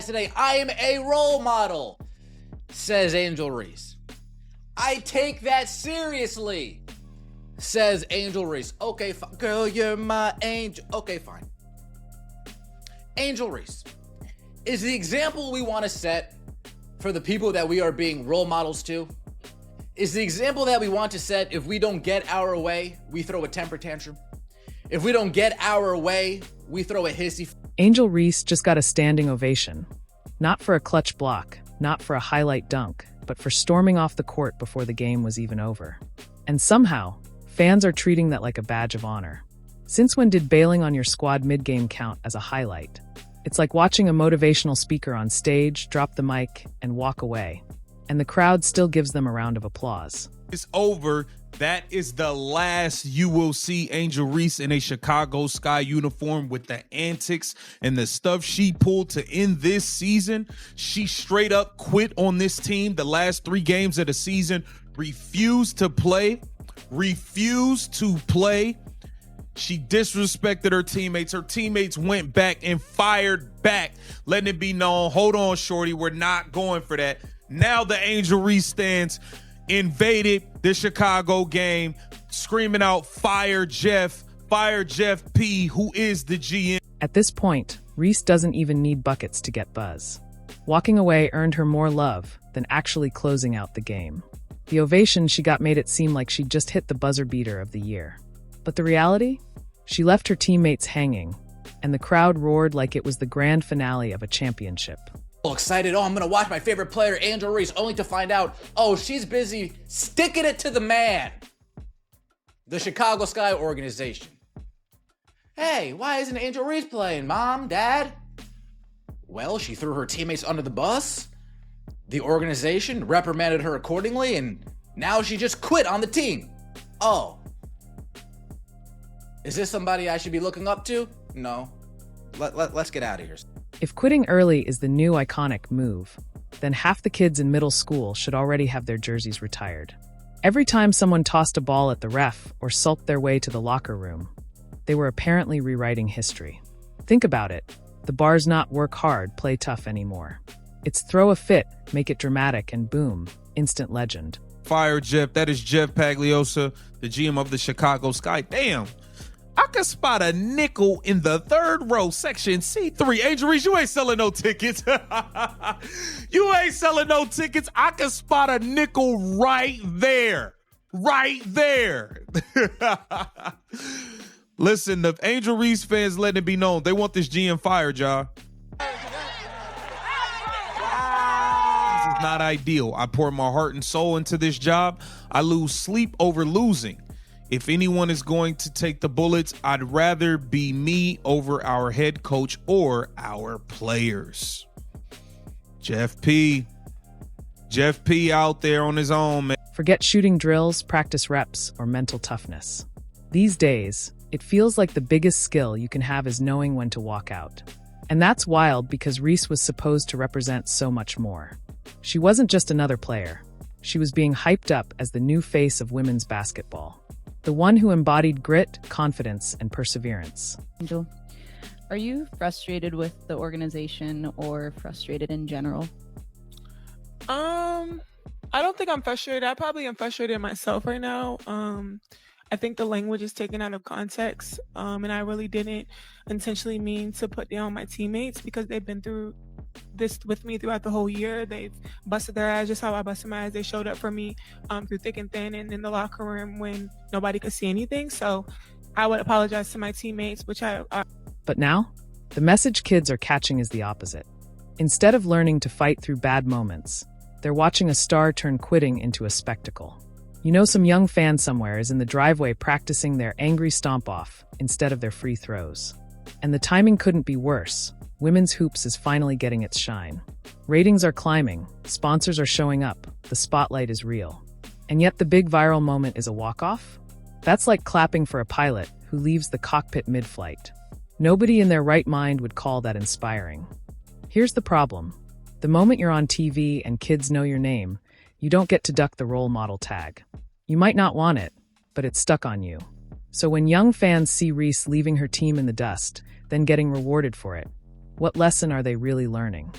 today. I am a role model, says Angel Reese. I take that seriously, says Angel Reese. Okay, fine. Girl, you're my angel. Okay, fine. Angel Reese is the example we want to set for the people that we are being role models to. Is the example that we want to set. If we don't get our way, we throw a temper tantrum. If we don't get our way, we throw a hissy. Angel Reese just got a standing ovation. Not for a clutch block, not for a highlight dunk, but for storming off the court before the game was even over. And somehow, fans are treating that like a badge of honor. Since when did bailing on your squad mid-game count as a highlight? It's like watching a motivational speaker on stage drop the mic and walk away, and the crowd still gives them a round of applause. It's over. That is the last you will see Angel Reese in a Chicago Sky uniform with the antics and the stuff she pulled to end this season. She straight up quit on this team the last 3 games of the season, refused to play. She disrespected her teammates. Her teammates went back and fired back, letting it be known, hold on, shorty, we're not going for that. Now the Angel Reese stands invaded the Chicago game, screaming out, fire Jeff P, who is the GM. At this point, Reese doesn't even need buckets to get buzz. Walking away earned her more love than actually closing out the game. The ovation she got made it seem like she'd just hit the buzzer beater of the year. But the reality? She left her teammates hanging, and the crowd roared like it was the grand finale of a championship. Excited. Oh, I'm going to watch my favorite player, Angel Reese, only to find out, oh, she's busy sticking it to the man. The Chicago Sky organization. Hey, why isn't Angel Reese playing, Mom, Dad? Well, she threw her teammates under the bus. The organization reprimanded her accordingly, and now she just quit on the team. Oh. Is this somebody I should be looking up to? No. Let's get out of here. If quitting early is the new iconic move, then half the kids in middle school should already have their jerseys retired. Every time someone tossed a ball at the ref or sulked their way to the locker room, they were apparently rewriting history. Think about it. The bar's not work hard, play tough anymore. It's throw a fit, make it dramatic, and boom, instant legend. Fire Jeff. That is Jeff Pagliosa, the GM of the Chicago Sky. Damn. I can spot a nickel in the 3rd row, section C3. Angel Reese, you ain't selling no tickets. You ain't selling no tickets. I can spot a nickel right there. Right there. Listen, the Angel Reese fans letting it be known, they want this GM fired, y'all. This is not ideal. I pour my heart and soul into this job. I lose sleep over losing. If anyone is going to take the bullets, I'd rather be me over our head coach or our players. Jeff P out there on his own, man. Forget shooting drills, practice reps, or mental toughness. These days, it feels like the biggest skill you can have is knowing when to walk out. And that's wild because Reese was supposed to represent so much more. She wasn't just another player. She was being hyped up as the new face of women's basketball. The one who embodied grit, confidence, and perseverance. Angel, are you frustrated with the organization or frustrated in general? I don't think I'm frustrated. I probably am frustrated myself right now. I think the language is taken out of context, and I really didn't intentionally mean to put down my teammates because they've been through this with me throughout the whole year. They've busted their ass just how I busted my ass. They showed up for me through thick and thin and in the locker room when nobody could see anything. So I would apologize to my teammates, which I But now, the message kids are catching is the opposite. Instead of learning to fight through bad moments, they're watching a star turn quitting into a spectacle. You know, some young fan somewhere is in the driveway practicing their angry stomp-off instead of their free throws. And the timing couldn't be worse. Women's hoops is finally getting its shine. Ratings are climbing, sponsors are showing up, the spotlight is real. And yet the big viral moment is a walk-off? That's like clapping for a pilot who leaves the cockpit mid-flight. Nobody in their right mind would call that inspiring. Here's the problem. The moment you're on TV and kids know your name, you don't get to duck the role model tag. You might not want it, but it's stuck on you. So when young fans see Reese leaving her team in the dust, then getting rewarded for it, what lesson are they really learning?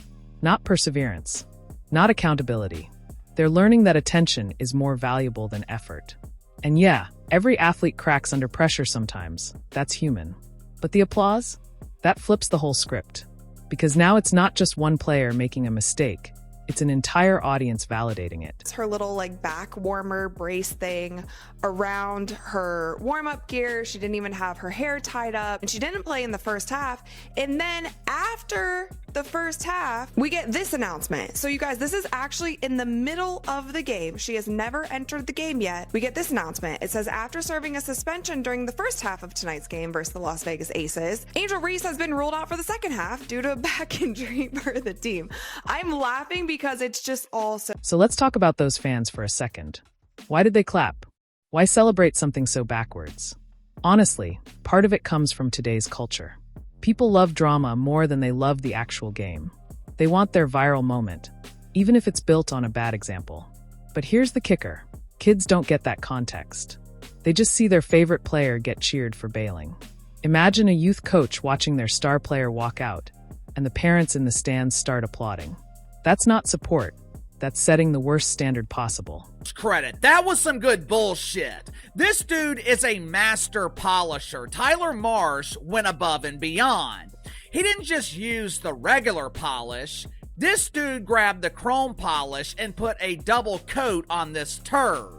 not perseverance, not accountability. They're learning that attention is more valuable than effort. And yeah, every athlete cracks under pressure sometimes. That's human. But the applause? That flips the whole script. Because now it's not just one player making a mistake. It's an entire audience validating it. It's her little back warmer brace thing around her warm-up gear. She didn't even have her hair tied up, and she didn't play in the first half. And then after the first half, we get this announcement. So you guys, this is actually in the middle of the game. She has never entered the game yet. We get this announcement. It says, after serving a suspension during the first half of tonight's game versus the Las Vegas Aces, Angel Reese has been ruled out for the second half due to a back injury for the team. I'm laughing because it's just all So let's talk about those fans for a second. Why did they clap? Why celebrate something so backwards? Honestly, part of it comes from today's culture. People love drama more than they love the actual game. They want their viral moment, even if it's built on a bad example. But here's the kicker. Kids don't get that context. They just see their favorite player get cheered for bailing. Imagine a youth coach watching their star player walk out, and the parents in the stands start applauding. That's not support. That's setting the worst standard possible. Credit. That was some good bullshit. This dude is a master polisher. Tyler Marsh went above and beyond. He didn't just use the regular polish. This dude grabbed the chrome polish and put a double coat on this turd.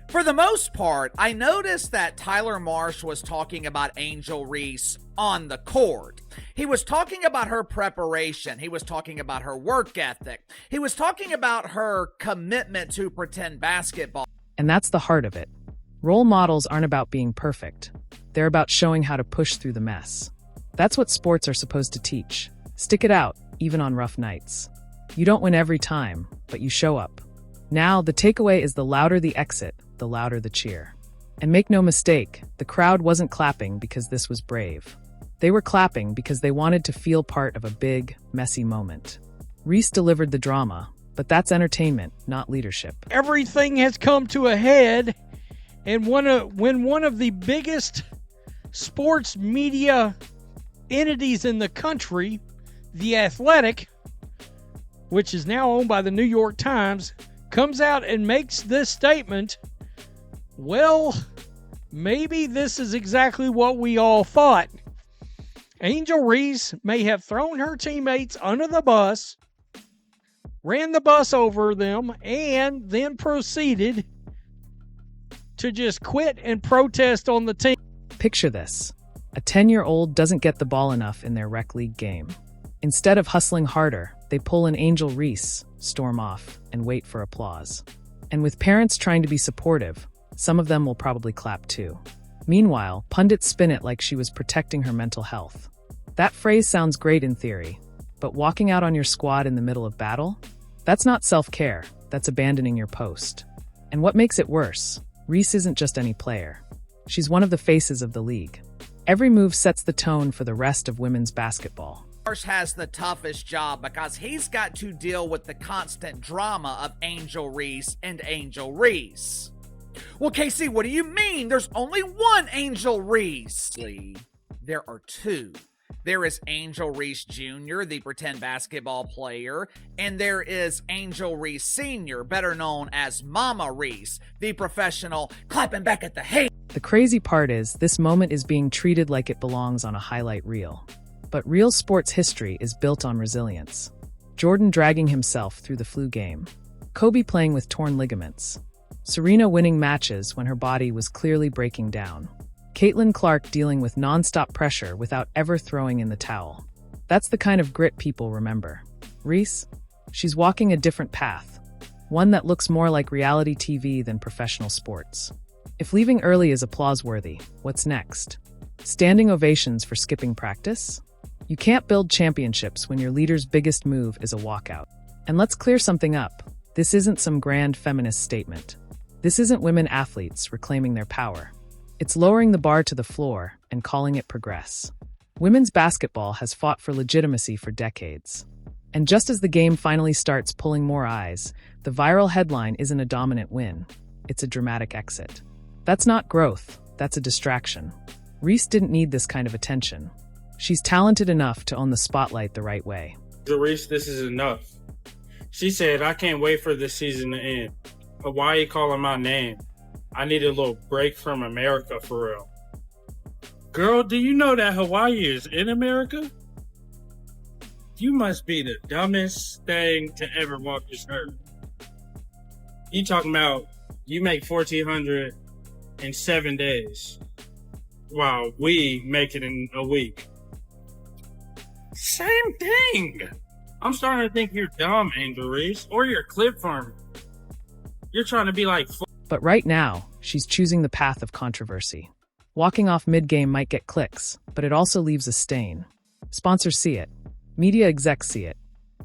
For the most part, I noticed that Tyler Marsh was talking about Angel Reese on the court. He was talking about her preparation. He was talking about her work ethic. He was talking about her commitment to pretend basketball. And that's the heart of it. Role models aren't about being perfect. They're about showing how to push through the mess. That's what sports are supposed to teach. Stick it out, even on rough nights. You don't win every time, but you show up. Now, the takeaway is the louder the exit, the louder the cheer. And make no mistake, the crowd wasn't clapping because this was brave. They were clapping because they wanted to feel part of a big, messy moment. Reese delivered the drama, but that's entertainment, not leadership. Everything has come to a head, and when one of the biggest sports media entities in the country, The Athletic, which is now owned by the New York Times, comes out and makes this statement, well, maybe this is exactly what we all thought. Angel Reese may have thrown her teammates under the bus, ran the bus over them, and then proceeded to just quit and protest on the team. Picture this. A 10-year-old doesn't get the ball enough in their rec league game. Instead of hustling harder, they pull an Angel Reese, storm off, and wait for applause. And with parents trying to be supportive, some of them will probably clap too. Meanwhile, pundits spin it like she was protecting her mental health. That phrase sounds great in theory, but walking out on your squad in the middle of battle? That's not self-care, that's abandoning your post. And what makes it worse? Reese isn't just any player. She's one of the faces of the league. Every move sets the tone for the rest of women's basketball. Marsh has the toughest job because he's got to deal with the constant drama of Angel Reese and Angel Reese. Well, Casey, what do you mean? There's only one Angel Reese. There are two. There is Angel Reese Jr., the pretend basketball player, and there is Angel Reese Sr., better known as Mama Reese, the professional clapping back at the hate. The crazy part is, this moment is being treated like it belongs on a highlight reel. But real sports history is built on resilience. Jordan dragging himself through the flu game. Kobe playing with torn ligaments. Serena winning matches when her body was clearly breaking down. Caitlin Clark dealing with nonstop pressure without ever throwing in the towel. That's the kind of grit people remember. Reese? She's walking a different path. One that looks more like reality TV than professional sports. If leaving early is applause-worthy, what's next? Standing ovations for skipping practice? You can't build championships when your leader's biggest move is a walkout. And let's clear something up. This isn't some grand feminist statement. This isn't women athletes reclaiming their power. It's lowering the bar to the floor and calling it progress. Women's basketball has fought for legitimacy for decades. And just as the game finally starts pulling more eyes, the viral headline isn't a dominant win. It's a dramatic exit. That's not growth, that's a distraction. Reese didn't need this kind of attention. She's talented enough to own the spotlight the right way. Angel Reese, this is enough. She said, I can't wait for this season to end. But why are you calling my name? I need a little break from America for real. Girl, do you know that Hawaii is in America? You must be the dumbest thing to ever walk this earth. You talking about you make $1,400 in 7 days, while we make it in a week. Same thing. I'm starting to think you're dumb, Angel Reese, or you're a clip farmer. You're trying to be like. But right now, she's choosing the path of controversy. Walking off mid-game might get clicks, but it also leaves a stain. Sponsors see it. Media execs see it.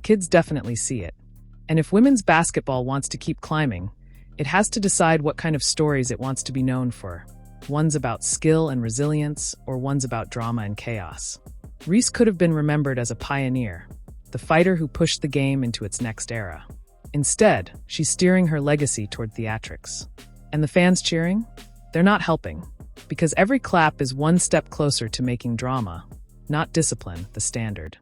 Kids definitely see it. And if women's basketball wants to keep climbing, it has to decide what kind of stories it wants to be known for. Ones about skill and resilience, or ones about drama and chaos. Reese could have been remembered as a pioneer, the fighter who pushed the game into its next era. Instead, she's steering her legacy toward theatrics. And the fans cheering? They're not helping, because every clap is one step closer to making drama, not discipline, the standard.